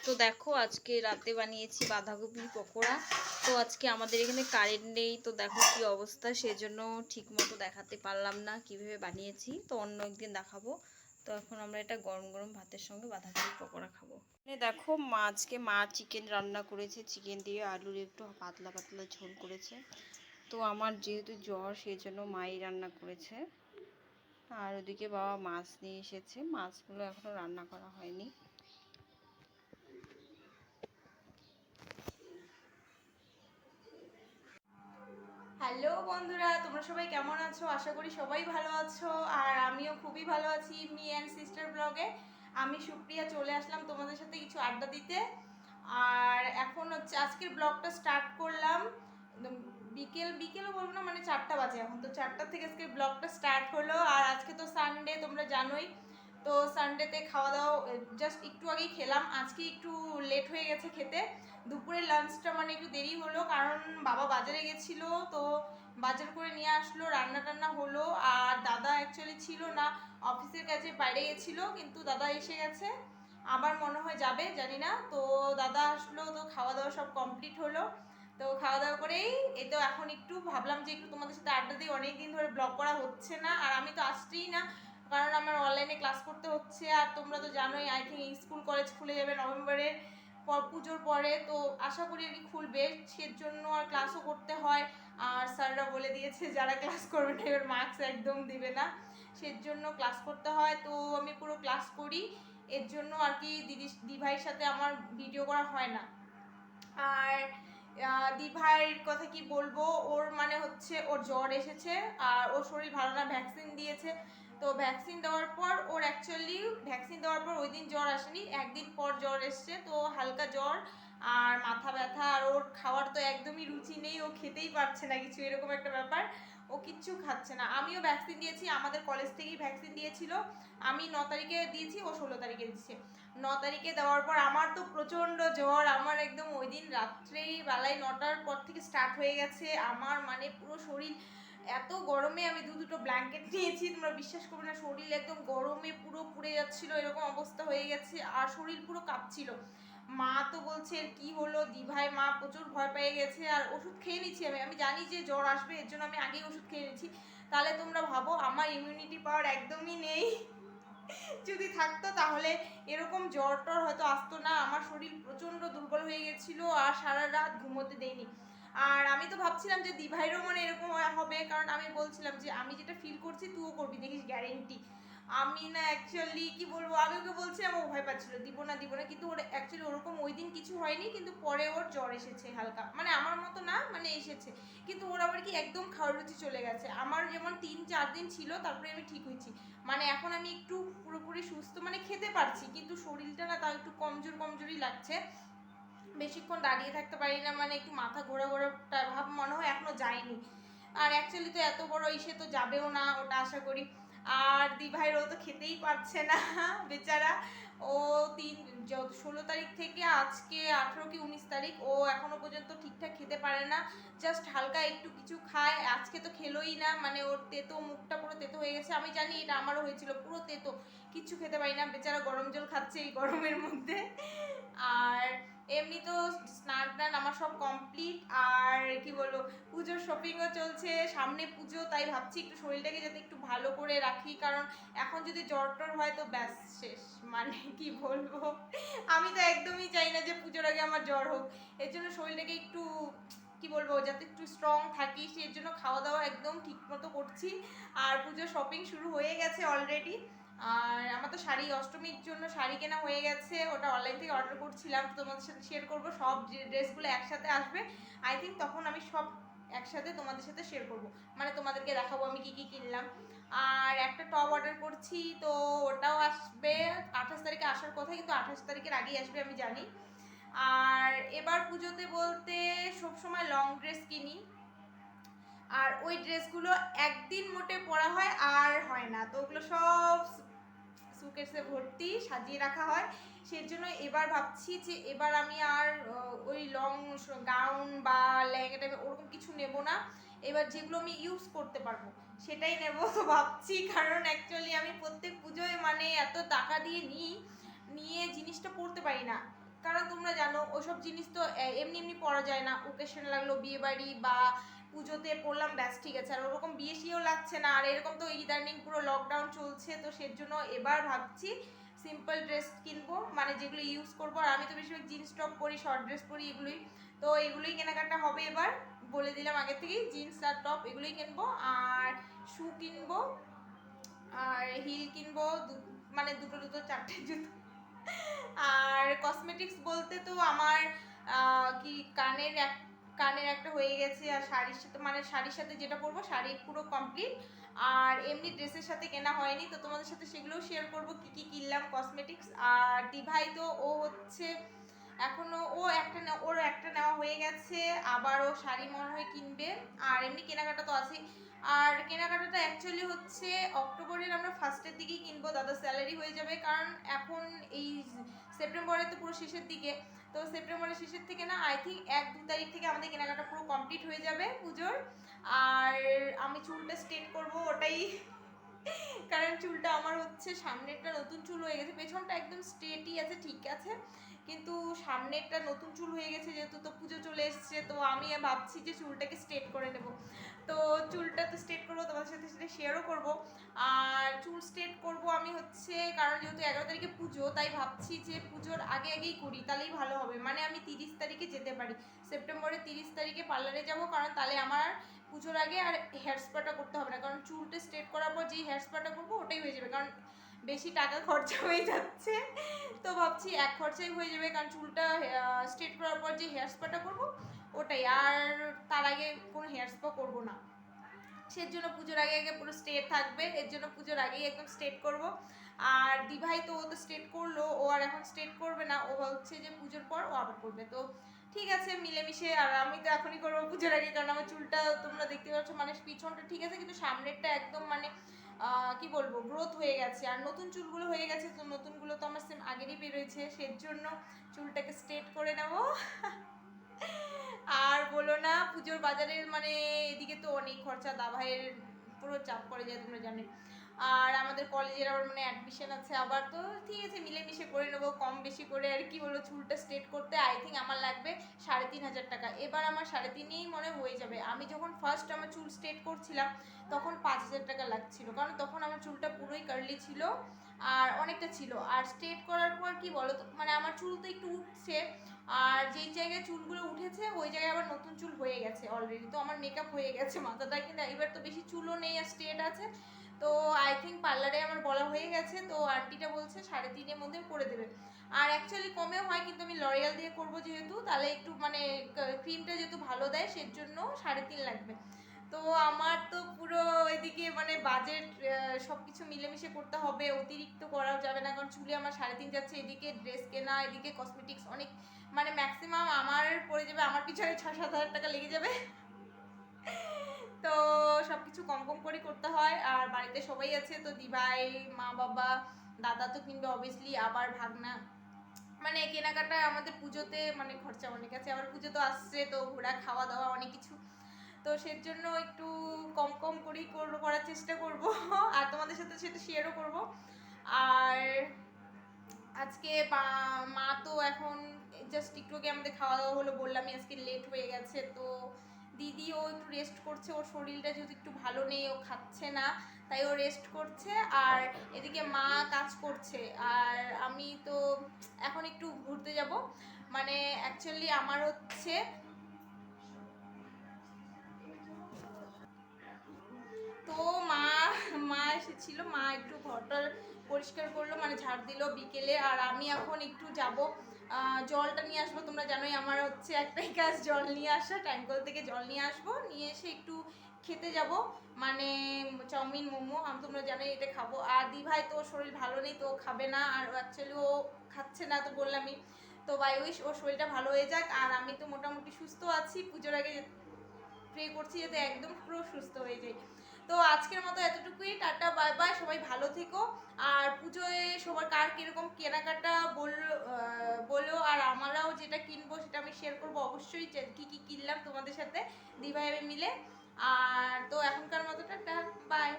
তো দেখো আজকে রাতে বানিয়েছি বাঁধাকপির পকোড়া। তো আজকে আমাদের এখানে কারেন্ট নেই, তো দেখো কি অবস্থা, সেজন্য ঠিক মতো দেখাতে পারলাম না কিভাবে বানিয়েছি। তো অন্য একদিন দেখাবো। তো এখন আমরা এটা গরম গরম ভাতের সঙ্গে বাঁধাকপির পকোড়া খাবো। দেখো আজকে মা চিকেন রান্না করেছে, চিকেন দিয়ে আলুর একটু পাতলা পাতলা ঝোল করেছে। তো আমার যেহেতু জ্বর সেজন্য মাই রান্না করেছে। আর ওদিকে বাবা মাছ নিয়ে এসেছে, মাছগুলো এখনো রান্না করা হয়নি। হ্যালো বন্ধুরা, তোমরা সবাই কেমন আছো? আশা করি সবাই ভালো আছো। আর আমিও খুবই ভালো আছি। মি অ্যান্ড সিস্টার ব্লগে আমি সুপ্রিয়া চলে আসলাম তোমাদের সাথে কিছু আড্ডা দিতে। আর এখন হচ্ছে আজকের ব্লগটা স্টার্ট করলাম বিকেলও বলবো না, মানে 4টা বাজে এখন। তো 4টা থেকে আজকের ব্লগটা স্টার্ট হলো। আর আজকে তো সানডে, তোমরা জানোই। তো সানডেতে খাওয়া দাওয়া জাস্ট একটু আগেই খেলাম। আজকে একটু লেট হয়ে গেছে খেতে। দুপুরের লাঞ্চটা মানে একটু দেরি হলো, কারণ বাবা বাজারে গেছিলো, তো বাজার করে নিয়ে আসলো, রান্না টান্না হলো। আর দাদা অ্যাকচুয়ালি ছিল না, অফিসের কাছে বাইরে গেছিলো, কিন্তু দাদা এসে গেছে, আবার মনে হয় যাবে, জানি না। তো দাদা আসলো, তো খাওয়া দাওয়া সব কমপ্লিট হলো। তো খাওয়া দাওয়া করেই এই তো এখন একটু ভাবলাম যে একটু তোমাদের সাথে আড্ডা দিই, অনেকদিন ধরে ব্লগ করা হচ্ছে না। আর আমি তো আসছিই না, কারণ আমার অনলাইনে ক্লাস করতে হচ্ছে। আর তোমরা তো জানোই, আই থিঙ্ক স্কুল কলেজ খুলে যাবে নভেম্বরের পর, পুজোর পরে। তো আশা করি আর কি খুলবে, সেজন্য আর ক্লাসও করতে হয়। আর স্যাররা বলে দিয়েছে যারা ক্লাস করবে না এবার মার্কস একদম দিবে না, সেজন্য ক্লাস করতে হয়। তো আমি পুরো ক্লাস করি, এর জন্য আর কি দিভাইয়ের সাথে আমার ভিডিও করা হয় না। আর দিভাইয়ের কথা কি বলবো, ওর মানে হচ্ছে ওর জ্বর এসেছে, আর ওর শরীর ভালো না, ভ্যাকসিন দিয়েছে। তো ভ্যাকসিন দেওয়ার পর ওর অ্যাকচুয়ালি ভ্যাকসিন দেওয়ার পর ওই দিন জ্বর আসেনি, একদিন পর জ্বর এসছে। তো হালকা জ্বর আর মাথা ব্যথা, আর ওর খাওয়ার তো একদমই রুচি নেই, ও খেতেই পারছে না কিছু, এরকম একটা ব্যাপার। ও কিচ্ছু খাচ্ছে না। আমিও ভ্যাকসিন দিয়েছি, আমাদের কলেজ থেকেই ভ্যাকসিন দিয়েছিল। আমি 9 তারিখে দিয়েছি, ও 16 তারিখে দিচ্ছে। 9 তারিখে দেওয়ার পর আমার তো প্রচণ্ড জ্বর, আমার একদম ওই দিন রাত্রেই বেলায় 9টার পর থেকে স্টার্ট হয়ে গেছে। আমার মানে পুরো শরীর এত গরমে, আমি দুটো ব্ল্যাঙ্কেট নিয়েছি, তোমরা বিশ্বাস করবে না, শরীর একদম গরমে পুরো পুড়ে যাচ্ছিল, এরকম অবস্থা হয়ে গেছে। আর শরীর পুরো কাঁপছিল। মা তো বলছে কি হলো দিভাই, মা প্রচুর ভয় পেয়ে গেছে। আর ওষুধ খেয়ে নিচ্ছি, আমি জানি যে জ্বর আসবে, এর জন্য আমি আগেই ওষুধ খেয়ে নিচ্ছি। তাহলে তোমরা ভাবো আমার ইমিউনিটি পাওয়ার একদমই নেই। যদি থাকতো তাহলে এরকম জ্বর টর হয়তো আসতো না। আমার শরীর প্রচণ্ড দুর্বল হয়ে গেছিলো, আর সারা রাত ঘুমোতে দেয়নি। আর আমি তো ভাবছিলাম যে দিভাইরও মনে এরকম হবে, কারণ আমি বলছিলাম যে আমি যেটা ফিল করছি তুইও করবি, দেখিস গ্যারেন্টি। আমি না অ্যাকচুয়ালি কি বলবো, আমি ওকে বলছিলাম, ও ভয় পাচ্ছিল দিব না দিব না, কিন্তু ওর অ্যাকচুয়ালি ওরকম ওই দিন কিছু হয়নি, কিন্তু পরে ওর জ্বর এসেছে হালকা, মানে আমার মতো না, মানে এসেছে। কিন্তু ওর আবার কি একদম খাওয়ার রুচি চলে গেছে। আমার যেমন 3-4 দিন ছিল, তারপরে আমি ঠিক হয়েছি। মানে এখন আমি একটু পুরোপুরি সুস্থ, মানে খেতে পারছি, কিন্তু শরীরটা না তাও একটু কমজোরি লাগছে। বেশিক্ষণ দাঁড়িয়ে থাকতে পারি না, মানে একটু মাথা ঘোরা ভাব মনে হয়, এখনো যায়নি। আর অ্যাকচুয়ালি তো এত বড় ইসে তো যাবেও না, ওটা আশা করি। আর দিভাইয়ের ও তো খেতেই পারছে না বেচারা। ও 16 তারিখ থেকে আজকে 18 কি 19 তারিখ, ও এখনো পর্যন্ত ঠিকঠাক খেতে পারে না। জাস্ট হালকা একটু কিছু খায়, আজকে তো খেলোই না, মানে ওর তেতো, মুখটা পুরো তেতো হয়ে গেছে। আমি জানি এটা আমারও হয়েছিল, পুরো তেতো, কিচ্ছু খেতে পারি না। বেচারা গরম জল খাচ্ছে এই গরমের মধ্যে। আর এমনি তো স্নান টান আমার সব কমপ্লিট। আর কি বলবো, পুজোর শপিংও চলছে, সামনে পুজো, তাই ভাবছি একটু শরীরটাকে যাতে একটু ভালো করে রাখি, কারণ এখন যদি জ্বর টর হয় তো ব্যাস শেষ, মানে কি বলবো। আমি তো একদমই চাই না যে পুজোর আগে আমার জ্বর হোক। এর জন্য শরীরটাকে একটু কি বলবো, যাতে একটু স্ট্রং থাকি, সেই জন্য খাওয়া দাওয়া একদম ঠিক মতো করছি। আর পুজোর শপিং শুরু হয়ে গেছে অলরেডি। আর আমার তো শাড়ি, অষ্টমীর জন্য শাড়ি কেনা হয়ে গেছে, ওটা অনলাইন থেকে অর্ডার করছিলাম, তো তোমাদের সাথে শেয়ার করবো। সব ড্রেসগুলো একসাথে আসবে, আই থিঙ্ক তখন আমি সব একসাথে তোমাদের সাথে শেয়ার করব, মানে তোমাদেরকে দেখাবো আমি কি কি কিনলাম। আর একটা টপ অর্ডার করছি, তো ওটাও আসবে 28 তারিখে আসার কথা, কিন্তু 28 তারিখের আগেই আসবে আমি জানি। আর এবার পুজোতে বলতে সবসময় লং ড্রেস কিনি, আর ওই ড্রেসগুলো একদিন মোটে পরা হয় আর হয় না, তো ওগুলো সব সুকেসে ভর্তি সাজিয়ে রাখা হয়। সেই জন্য এবার ভাবছি যে এবার আমি আর ওই লং গাউন বা লেহেঙ্গা টাইপের ওরকম কিছু নেব না। এবার যেগুলো আমি ইউজ করতে পারবো সেটাই নেব। তো ভাবছি, কারণ অ্যাকচুয়ালি আমি প্রত্যেক পুজোয় মানে এত টাকা দিয়ে নিয়ে জিনিসটা পরতে পারি না। কারণ তোমরা জানো ওসব জিনিস তো এমনি এমনি পরা যায় না, ওকেশন লাগলো বিয়ে বাড়ি বা পুজোতে পরলাম ব্যাস ঠিক আছে, আর ওরকম বিয়ে শিয়েও লাগছে না। আর এরকম তো ইদানিং পুরো লকডাউন চলছে, তো সেজন্য এবার ভাবছি সিম্পল ড্রেস কিনবো, মানে যেগুলো ইউজ করবো। আর আমি তো বেশিরভাগ জিন্স টপ পরি, শর্ট ড্রেস পরি, এগুলোই তো এগুলোই কেনাকাটা হবে এবার, বলে দিলাম আগে থেকেই। জিন্স আর টপ এগুলোই কিনবো, আর শু কিনবো, আর হিল কিনবো, মানে দুটো দুটো চারটে জুতো। আর কসমেটিক্স বলতে তো আমার কি কানের একটা হয়ে গেছে, আর শাড়ির সাথে মানে শাড়ির সাথে যেটা পরবো শাড়ি পুরো কমপ্লিট। আর এমনি ড্রেসের সাথে কেনা হয়নি, তো তোমাদের সাথে সেগুলোও শেয়ার করবো কি কি কিনলাম কসমেটিক্স। আর দিভাই তো ও হচ্ছে এখনো ওর একটা নেওয়া হয়ে গেছে, আবার ও শাড়ি মনে হয় কিনবে। আর এমনি কেনাকাটা তো আছেই। আর কেনাকাটাটা অ্যাকচুয়ালি হচ্ছে অক্টোবরের আমরা ফার্স্টের দিকেই কিনবো, দাদা স্যালারি হয়ে যাবে, কারণ এখন এই সেপ্টেম্বরে তো পুরো শেষের দিকে, তো সেপ্টেম্বরের শেষের থেকে না আই থিঙ্ক 1-2 তারিখ থেকে আমাদের কেনাকাটা পুরো কমপ্লিট হয়ে যাবে পুজোর। আর আমি চুলটা স্ট্রেট করব ওটাই, কারণ চুলটা আমার হচ্ছে সামনেরটা নতুন চুল হয়ে গেছে, পেছনটা একদম স্ট্রেটই আছে ঠিক আছে, কিন্তু সামনেরটা নতুন চুল হয়ে গেছে, যেহেতু তো পুজো চলে এসছে, তো আমি ভাবছি যে চুলটাকে স্ট্রেট করে নেব। তো চুলটা তো স্ট্রেট করবো, তোমাদের সাথে সেটা শেয়ারও করবো। আর চুল স্ট্রেট করব আমি হচ্ছে, কারণ যেহেতু 11 তারিখে পুজো, তাই ভাবছি যে পুজোর আগে আগেই করি, তাহলেই ভালো হবে। মানে আমি 30 তারিখে যেতে পারি, সেপ্টেম্বরের 30 তারিখে পার্লারে যাব, কারণ তাহলে আমার পুজোর আগে আর হেয়ার স্পাটা করতে হবে না, কারণ চুলটা স্ট্রেট করার পর যেই হেয়ার স্পাটা করবো ওটাই হয়ে যাবে, কারণ বেশি টাকা খরচা হয়ে যাচ্ছে। তো ভাবছি এক খরচাই হয়ে যাবে, কারণ চুলটা স্ট্রেট করার পর যে হেয়ার স্পাটা করবো ওটাই, আর তার আগে কোনো হেয়ার স্পা করবো না। সেজন্য পুজোর আগে আগে পুরো স্ট্রেট থাকবে, এর জন্য পুজোর আগেই একদম স্ট্রেট করব। আর দিভাই তো ও তো স্ট্রেট করলো, ও আর এখন স্ট্রেট করবে না, ও হচ্ছে যে পুজোর পর ও আবার করবে। তো ঠিক আছে মিলেমিশে, আর আমি তো এখনই করবো পুজোর আগে, কারণ আমার চুলটা তোমরা দেখতে পাচ্ছ, মানে পিছনটা ঠিক আছে কিন্তু সামনেরটা একদম মানে কি বলবো গ্রোথ হয়ে গেছে, আর নতুন চুলগুলো হয়ে গেছে, তো নতুনগুলো তো আমার সেম আগেরই বেরোয়েছে, সেজন্য চুলটাকে স্ট্রেট করে নেবো। আর বলো না, পুজোর বাজারের মানে এদিকে তো অনেক খরচা, দাভাইয়ের পুরো চাপ পড়ে যায় তোমরা জানো। আর আমাদের কলেজের আবার মানে অ্যাডমিশন আছে আবার, তো ঠিক আছে মিলেমিশে করে নেবো কম বেশি করে। আর কি বলো, চুলটা স্ট্রেট করতে আই থিঙ্ক আমার লাগবে 3,500 টাকা, এবার আমার 3,500ই মনে হয়ে যাবে। আমি যখন ফার্স্ট আমার চুল স্ট্রেট করছিলাম তখন 5,000 টাকা লাগছিল, কারণ তখন আমার চুলটা পুরোই কার্লি ছিল আর অনেকটা ছিল। আর স্ট্রেট করার পর কি বলো তো, মানে আমার চুল তো একটু উঠছে, আর যেই জায়গায় চুলগুলো উঠেছে ওই জায়গায় আবার নতুন চুল হয়ে গেছে অলরেডি, তো আমার মেকআপ হয়ে গেছে মাথাটা, কিন্তু এবার তো বেশি চুলও নেই আর স্ট্রেট আছে। তো আই থিঙ্ক পার্লারে আমার বলা হয়ে গেছে, তো আন্টিটা বলছে 3,500-এর মধ্যে করে দেবে। আর অ্যাকচুয়ালি কমেও হয়, কিন্তু আমি লরিয়াল দিয়ে করবো যেহেতু, তাহলে একটু মানে ক্রিমটা যেহেতু ভালো দেয় সেজন্য 3,500 লাগবে। তো আমার তো পুরো এদিকে মানে বাজেট সব কিছু মিলেমিশে করতে হবে, অতিরিক্ত করাও যাবে না, কারণ চুলে আমার 3,500 যাচ্ছে, এদিকে ড্রেস কেনা, এদিকে কসমেটিক্স অনেক, মানে ম্যাক্সিমাম আমার পড়ে যাবে, আমার পিছনে 6-7 হাজার টাকা লেগে যাবে। তো সব কিছু কম কম করে করতে হয়। আর বাড়িতে সবাই আছে, তো দিভাই, মা বাবা, দাদা তো কিনবে অবভিয়াসলি, আবার ভাগনা, মানে কেনাকাটা আমাদের পুজোতে মানে খরচা অনেক আছে, আবার পুজো তো আসছে, তো ঘোরা খাওয়া দাওয়া অনেক কিছু, তো সের জন্য একটু কম কম করেই করার চেষ্টা করব। আর তোমাদের সাথে সেটা শেয়ারও করব। আর আজকে মা তো এখন জাস্ট একটু আগে আমাদের খাওয়া দাওয়া হলো, বললামই আজকে লেট হয়ে গেছে, তো দিদিও একটু রেস্ট করছে, ওর শরীরটা যেহেতু একটু ভালো নেই, ও খাচ্ছে না, তাই ও রেস্ট করছে। আর এদিকে মা কাজ করছে, আর আমি তো এখন একটু ঘুরতে যাব, মানে অ্যাকচুয়ালি আমার হচ্ছে তো মা মা এসেছিল, মা একটু ঘরটা পরিষ্কার করলো, মানে ঝাড় দিল বিকেলে। আর আমি এখন একটু যাব জলটা নিয়ে আসবো, তোমরা জানোই আমার হচ্ছে একটাই কাজ জল নিয়ে আসা, ট্যাঙ্কল থেকে জল নিয়ে আসবো, নিয়ে এসে একটু খেতে যাব, মানে চাউমিন মোমো, আমি তোমরা জানোই এটা খাবো। আর দিভাই তো শরীর ভালো নেই, তো খাবে না, আর অ্যাকচুয়ালি ও খাচ্ছে না, তো বললামই, তো বাই উইশ ওর শরীরটা ভালো হয়ে যাক। আর আমি তো মোটামুটি সুস্থ আছি, পুজোর আগে প্রে করছি যাতে একদম পুরো সুস্থ হয়ে যায়। তো আজকের মতো এতটুকুই, টাটা বাই বাই, সবাই ভালো থেকো। আর পুজোয় সবার কার কিরকম কেনাকাটা বলো, আর আমরাও যেটা কিনবো সেটা আমি শেয়ার করবো অবশ্যই, কি কি কিনলাম তোমাদের সাথে দিভাই মিলে। আর তো এখনকার মতো টাটা বাই।